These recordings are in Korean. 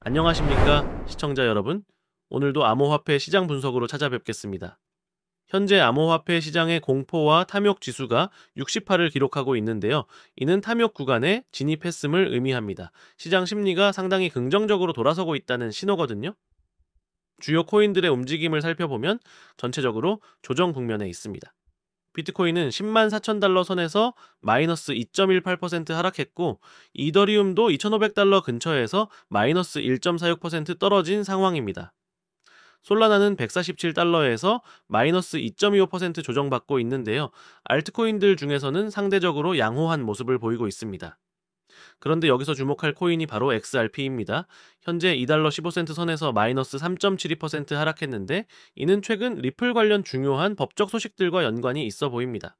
안녕하십니까 시청자 여러분. 오늘도 암호화폐 시장 분석으로 찾아뵙겠습니다. 현재 암호화폐 시장의 공포와 탐욕 지수가 68을 기록하고 있는데요. 이는 탐욕 구간에 진입했음을 의미합니다. 시장 심리가 상당히 긍정적으로 돌아서고 있다는 신호거든요. 주요 코인들의 움직임을 살펴보면 전체적으로 조정 국면에 있습니다. 비트코인은 10만 4천 달러 선에서 마이너스 2.18% 하락했고, 이더리움도 2,500달러 근처에서 마이너스 1.46% 떨어진 상황입니다. 솔라나는 147달러에서 마이너스 2.25% 조정받고 있는데요. 알트코인들 중에서는 상대적으로 양호한 모습을 보이고 있습니다. 그런데 여기서 주목할 코인이 바로 XRP입니다. 현재 2달러 15센트 선에서 마이너스 3.72% 하락했는데, 이는 최근 리플 관련 중요한 법적 소식들과 연관이 있어 보입니다.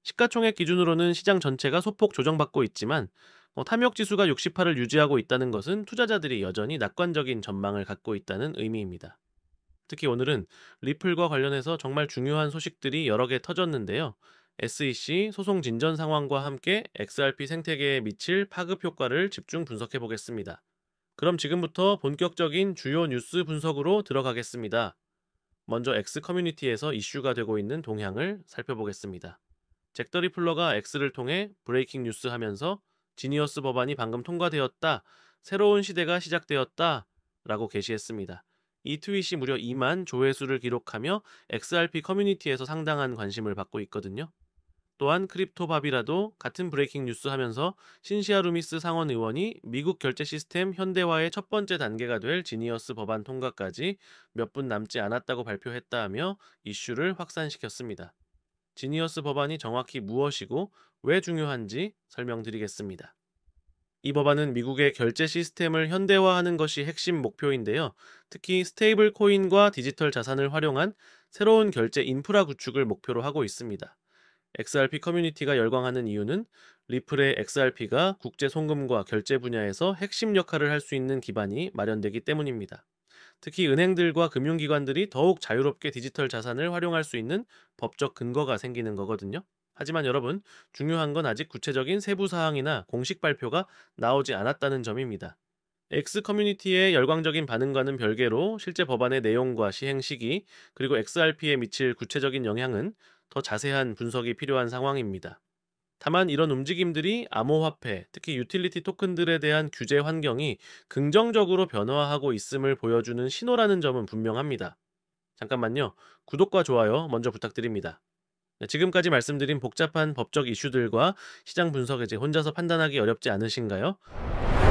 시가총액 기준으로는 시장 전체가 소폭 조정받고 있지만, 탐욕 지수가 68을 유지하고 있다는 것은 투자자들이 여전히 낙관적인 전망을 갖고 있다는 의미입니다. 특히 오늘은 리플과 관련해서 정말 중요한 소식들이 여러 개 터졌는데요. SEC 소송 진전 상황과 함께 XRP 생태계에 미칠 파급 효과를 집중 분석해 보겠습니다. 그럼 지금부터 본격적인 주요 뉴스 분석으로 들어가겠습니다. 먼저 X 커뮤니티에서 이슈가 되고 있는 동향을 살펴보겠습니다. 잭더 리플러가 X를 통해 브레이킹 뉴스 하면서 지니어스 법안이 방금 통과되었다, 새로운 시대가 시작되었다 라고 게시했습니다. 이 트윗이 무려 2만 조회수를 기록하며 XRP 커뮤니티에서 상당한 관심을 받고 있거든요. 또한 크립토밥이라도 같은 브레이킹 뉴스 하면서 신시아 루미스 상원 의원이 미국 결제 시스템 현대화의 첫 번째 단계가 될 지니어스 법안 통과까지 몇 분 남지 않았다고 발표했다 하며 이슈를 확산시켰습니다. 지니어스 법안이 정확히 무엇이고 왜 중요한지 설명드리겠습니다. 이 법안은 미국의 결제 시스템을 현대화하는 것이 핵심 목표인데요. 특히 스테이블 코인과 디지털 자산을 활용한 새로운 결제 인프라 구축을 목표로 하고 있습니다. XRP 커뮤니티가 열광하는 이유는 리플의 XRP가 국제 송금과 결제 분야에서 핵심 역할을 할 수 있는 기반이 마련되기 때문입니다. 특히 은행들과 금융기관들이 더욱 자유롭게 디지털 자산을 활용할 수 있는 법적 근거가 생기는 거거든요. 하지만 여러분, 중요한 건 아직 구체적인 세부 사항이나 공식 발표가 나오지 않았다는 점입니다. X 커뮤니티의 열광적인 반응과는 별개로 실제 법안의 내용과 시행 시기, 그리고 XRP에 미칠 구체적인 영향은 더 자세한 분석이 필요한 상황입니다. 다만 이런 움직임들이 암호화폐, 특히 유틸리티 토큰들에 대한 규제 환경이 긍정적으로 변화하고 있음을 보여주는 신호라는 점은 분명합니다. 잠깐만요. 구독과 좋아요 먼저 부탁드립니다. 네, 지금까지 말씀드린 복잡한 법적 이슈들과 시장 분석 이제 혼자서 판단하기 어렵지 않으신가요?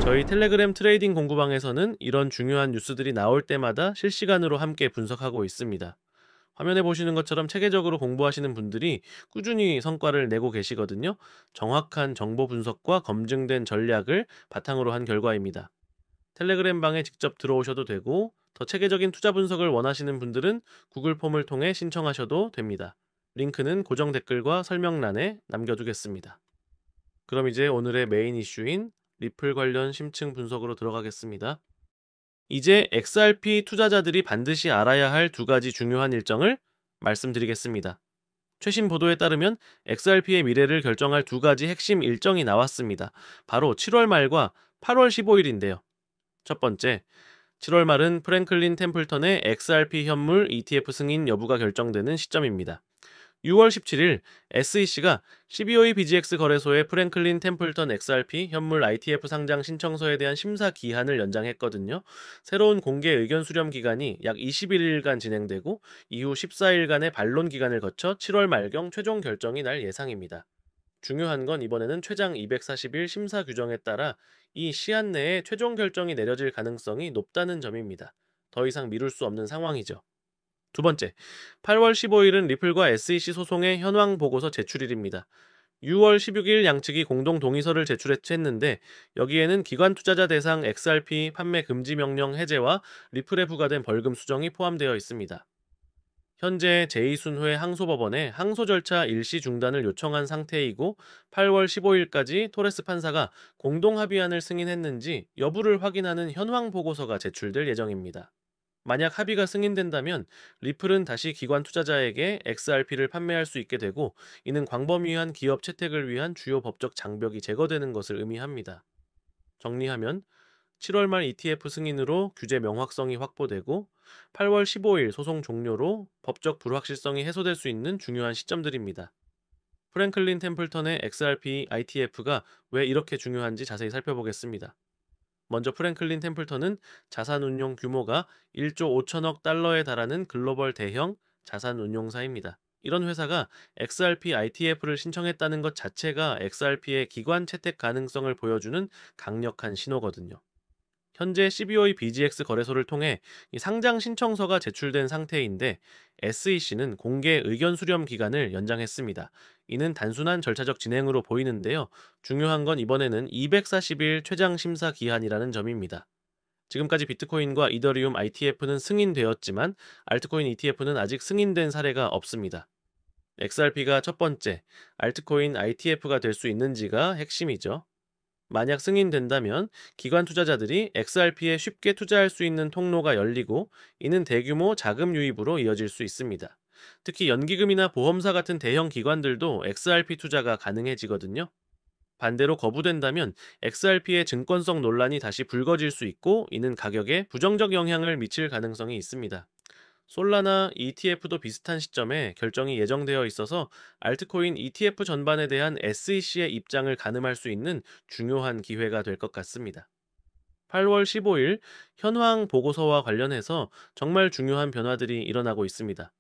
저희 텔레그램 트레이딩 공부방에서는 이런 중요한 뉴스들이 나올 때마다 실시간으로 함께 분석하고 있습니다. 화면에 보시는 것처럼 체계적으로 공부하시는 분들이 꾸준히 성과를 내고 계시거든요. 정확한 정보 분석과 검증된 전략을 바탕으로 한 결과입니다. 텔레그램 방에 직접 들어오셔도 되고, 더 체계적인 투자 분석을 원하시는 분들은 구글 폼을 통해 신청하셔도 됩니다. 링크는 고정 댓글과 설명란에 남겨두겠습니다. 그럼 이제 오늘의 메인 이슈인 리플 관련 심층 분석으로 들어가겠습니다. 이제 XRP 투자자들이 반드시 알아야 할 두 가지 중요한 일정을 말씀드리겠습니다. 최신 보도에 따르면 XRP의 미래를 결정할 두 가지 핵심 일정이 나왔습니다. 바로 7월 말과 8월 15일인데요. 첫 번째, 7월 말은 프랭클린 템플턴의 XRP 현물 ETF 승인 여부가 결정되는 시점입니다. 6월 17일 SEC가 12호의 BGX 거래소의 프랭클린 템플턴 XRP 현물 ITF 상장 신청서에 대한 심사 기한을 연장했거든요. 새로운 공개 의견 수렴 기간이 약 21일간 진행되고, 이후 14일간의 반론 기간을 거쳐 7월 말경 최종 결정이 날 예상입니다. 중요한 건 이번에는 최장 240일 심사 규정에 따라 이 시한 내에 최종 결정이 내려질 가능성이 높다는 점입니다. 더 이상 미룰 수 없는 상황이죠. 두 번째, 8월 15일은 리플과 SEC 소송의 현황 보고서 제출일입니다. 6월 16일 양측이 공동 동의서를 제출했는데, 여기에는 기관 투자자 대상 XRP 판매 금지 명령 해제와 리플에 부과된 벌금 수정이 포함되어 있습니다. 현재 제2순회 항소법원에 항소 절차 일시 중단을 요청한 상태이고, 8월 15일까지 토레스 판사가 공동 합의안을 승인했는지 여부를 확인하는 현황 보고서가 제출될 예정입니다. 만약 합의가 승인된다면 리플은 다시 기관 투자자에게 XRP를 판매할 수 있게 되고, 이는 광범위한 기업 채택을 위한 주요 법적 장벽이 제거되는 것을 의미합니다. 정리하면 7월 말 ETF 승인으로 규제 명확성이 확보되고 8월 15일 소송 종료로 법적 불확실성이 해소될 수 있는 중요한 시점들입니다. 프랭클린 템플턴의 XRP ITF가 왜 이렇게 중요한지 자세히 살펴보겠습니다. 먼저 프랭클린 템플턴은 자산 운용 규모가 1조 5천억 달러에 달하는 글로벌 대형 자산 운용사입니다. 이런 회사가 XRP ITF를 신청했다는 것 자체가 XRP의 기관 채택 가능성을 보여주는 강력한 신호거든요. 현재 CBOE BGX 거래소를 통해 이 상장 신청서가 제출된 상태인데 SEC는 공개 의견 수렴 기간을 연장했습니다. 이는 단순한 절차적 진행으로 보이는데요. 중요한 건 이번에는 240일 최장 심사 기한이라는 점입니다. 지금까지 비트코인과 이더리움 ITF는 승인되었지만 알트코인 ETF는 아직 승인된 사례가 없습니다. XRP가 첫 번째, 알트코인 ITF가 될 수 있는지가 핵심이죠. 만약 승인된다면 기관 투자자들이 XRP에 쉽게 투자할 수 있는 통로가 열리고 이는 대규모 자금 유입으로 이어질 수 있습니다. 특히 연기금이나 보험사 같은 대형 기관들도 XRP 투자가 가능해지거든요. 반대로 거부된다면 XRP의 증권성 논란이 다시 불거질 수 있고 이는 가격에 부정적 영향을 미칠 가능성이 있습니다. 솔라나 ETF도 비슷한 시점에 결정이 예정되어 있어서 알트코인 ETF 전반에 대한 SEC의 입장을 가늠할 수 있는 중요한 기회가 될 것 같습니다. 8월 15일 현황 보고서와 관련해서 정말 중요한 변화들이 일어나고 있습니다.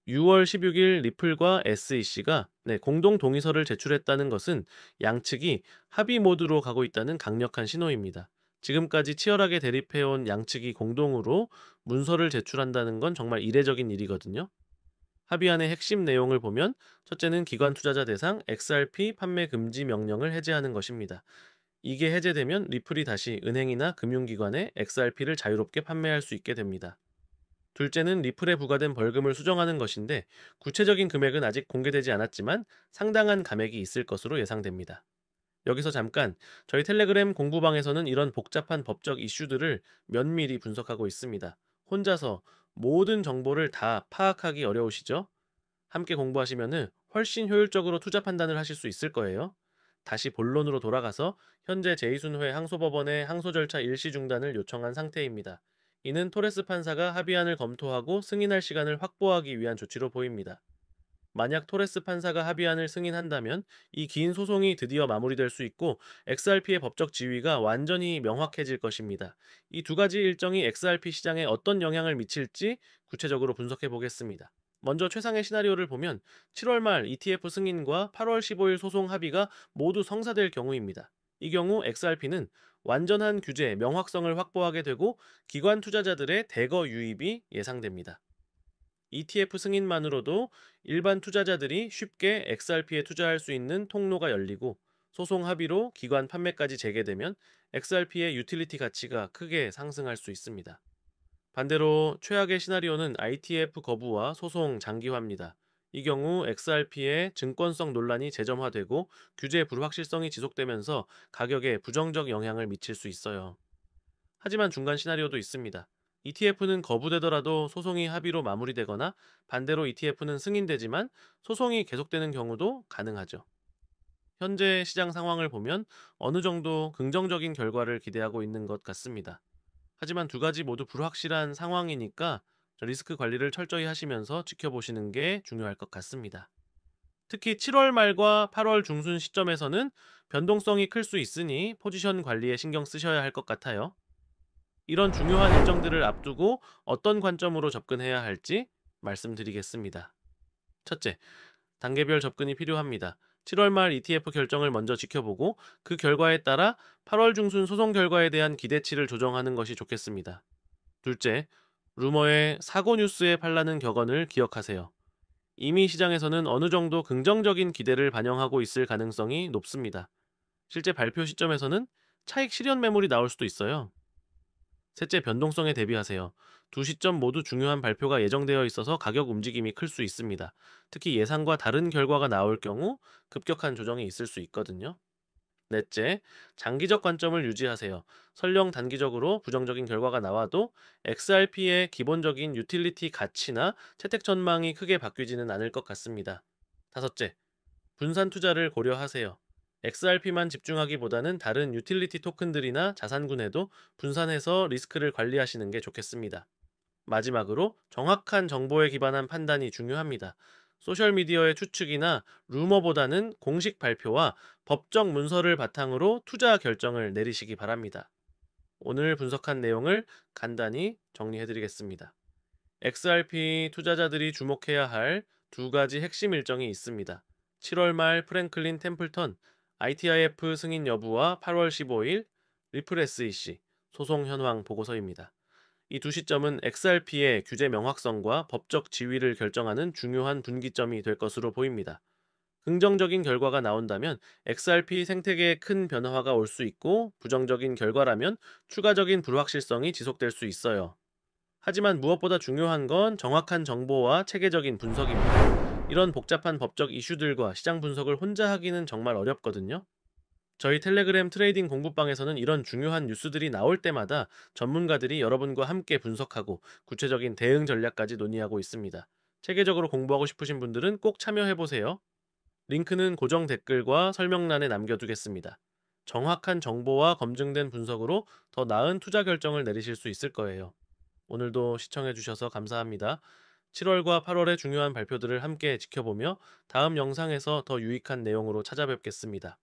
6월 16일 리플과 SEC가 공동 동의서를 제출했다는 것은 양측이 합의 모드로 가고 있다는 강력한 신호입니다. 지금까지 치열하게 대립해온 양측이 공동으로 문서를 제출한다는 건 정말 이례적인 일이거든요. 합의안의 핵심 내용을 보면 첫째는 기관 투자자 대상 XRP 판매 금지 명령을 해제하는 것입니다. 이게 해제되면 리플이 다시 은행이나 금융기관에 XRP를 자유롭게 판매할 수 있게 됩니다. 둘째는 리플에 부과된 벌금을 수정하는 것인데 구체적인 금액은 아직 공개되지 않았지만 상당한 감액이 있을 것으로 예상됩니다. 여기서 잠깐 저희 텔레그램 공부방에서는 이런 복잡한 법적 이슈들을 면밀히 분석하고 있습니다. 혼자서 모든 정보를 다 파악하기 어려우시죠? 함께 공부하시면 훨씬 효율적으로 투자 판단을 하실 수 있을 거예요. 다시 본론으로 돌아가서 현재 제2순회 항소법원의 항소 절차 일시 중단을 요청한 상태입니다. 이는 토레스 판사가 합의안을 검토하고 승인할 시간을 확보하기 위한 조치로 보입니다. 만약 토레스 판사가 합의안을 승인한다면 이 긴 소송이 드디어 마무리될 수 있고 XRP의 법적 지위가 완전히 명확해질 것입니다. 이 두 가지 일정이 XRP 시장에 어떤 영향을 미칠지 구체적으로 분석해 보겠습니다. 먼저 최상의 시나리오를 보면 7월 말 ETF 승인과 8월 15일 소송 합의가 모두 성사될 경우입니다. 이 경우 XRP는 완전한 규제, 명확성을 확보하게 되고 기관 투자자들의 대거 유입이 예상됩니다. ETF 승인만으로도 일반 투자자들이 쉽게 XRP에 투자할 수 있는 통로가 열리고 소송 합의로 기관 판매까지 재개되면 XRP의 유틸리티 가치가 크게 상승할 수 있습니다. 반대로 최악의 시나리오는 ITF 거부와 소송 장기화입니다. 이 경우 XRP의 증권성 논란이 재점화되고 규제 불확실성이 지속되면서 가격에 부정적 영향을 미칠 수 있어요. 하지만 중간 시나리오도 있습니다. ETF는 거부되더라도 소송이 합의로 마무리되거나 반대로 ETF는 승인되지만 소송이 계속되는 경우도 가능하죠. 현재 시장 상황을 보면 어느 정도 긍정적인 결과를 기대하고 있는 것 같습니다. 하지만 두 가지 모두 불확실한 상황이니까 리스크 관리를 철저히 하시면서 지켜보시는 게 중요할 것 같습니다. 특히 7월 말과 8월 중순 시점에서는 변동성이 클 수 있으니 포지션 관리에 신경 쓰셔야 할 것 같아요. 이런 중요한 일정들을 앞두고 어떤 관점으로 접근해야 할지 말씀드리겠습니다. 첫째, 단계별 접근이 필요합니다. 7월 말 ETF 결정을 먼저 지켜보고 그 결과에 따라 8월 중순 소송 결과에 대한 기대치를 조정하는 것이 좋겠습니다. 둘째, 루머의 사고 뉴스의 팔라는 격언을 기억하세요. 이미 시장에서는 어느 정도 긍정적인 기대를 반영하고 있을 가능성이 높습니다. 실제 발표 시점에서는 차익 실현 매물이 나올 수도 있어요. 셋째, 변동성에 대비하세요. 두 시점 모두 중요한 발표가 예정되어 있어서 가격 움직임이 클 수 있습니다. 특히 예상과 다른 결과가 나올 경우 급격한 조정이 있을 수 있거든요. 넷째, 장기적 관점을 유지하세요. 설령 단기적으로 부정적인 결과가 나와도 XRP의 기본적인 유틸리티 가치나 채택 전망이 크게 바뀌지는 않을 것 같습니다. 다섯째, 분산 투자를 고려하세요. XRP만 집중하기보다는 다른 유틸리티 토큰들이나 자산군에도 분산해서 리스크를 관리하시는 게 좋겠습니다. 마지막으로 정확한 정보에 기반한 판단이 중요합니다. 소셜미디어의 추측이나 루머보다는 공식 발표와 법적 문서를 바탕으로 투자 결정을 내리시기 바랍니다. 오늘 분석한 내용을 간단히 정리해드리겠습니다. XRP 투자자들이 주목해야 할 두 가지 핵심 일정이 있습니다. 7월 말 프랭클린 템플턴 ITIF 승인 여부와 8월 15일 리플 SEC 소송 현황 보고서입니다. 이 두 시점은 XRP의 규제 명확성과 법적 지위를 결정하는 중요한 분기점이 될 것으로 보입니다. 긍정적인 결과가 나온다면 XRP 생태계에 큰 변화가 올 수 있고, 부정적인 결과라면 추가적인 불확실성이 지속될 수 있어요. 하지만 무엇보다 중요한 건 정확한 정보와 체계적인 분석입니다. 이런 복잡한 법적 이슈들과 시장 분석을 혼자 하기는 정말 어렵거든요. 저희 텔레그램 트레이딩 공부방에서는 이런 중요한 뉴스들이 나올 때마다 전문가들이 여러분과 함께 분석하고 구체적인 대응 전략까지 논의하고 있습니다. 체계적으로 공부하고 싶으신 분들은 꼭 참여해보세요. 링크는 고정 댓글과 설명란에 남겨두겠습니다. 정확한 정보와 검증된 분석으로 더 나은 투자 결정을 내리실 수 있을 거예요. 오늘도 시청해주셔서 감사합니다. 7월과 8월의 중요한 발표들을 함께 지켜보며 다음 영상에서 더 유익한 내용으로 찾아뵙겠습니다.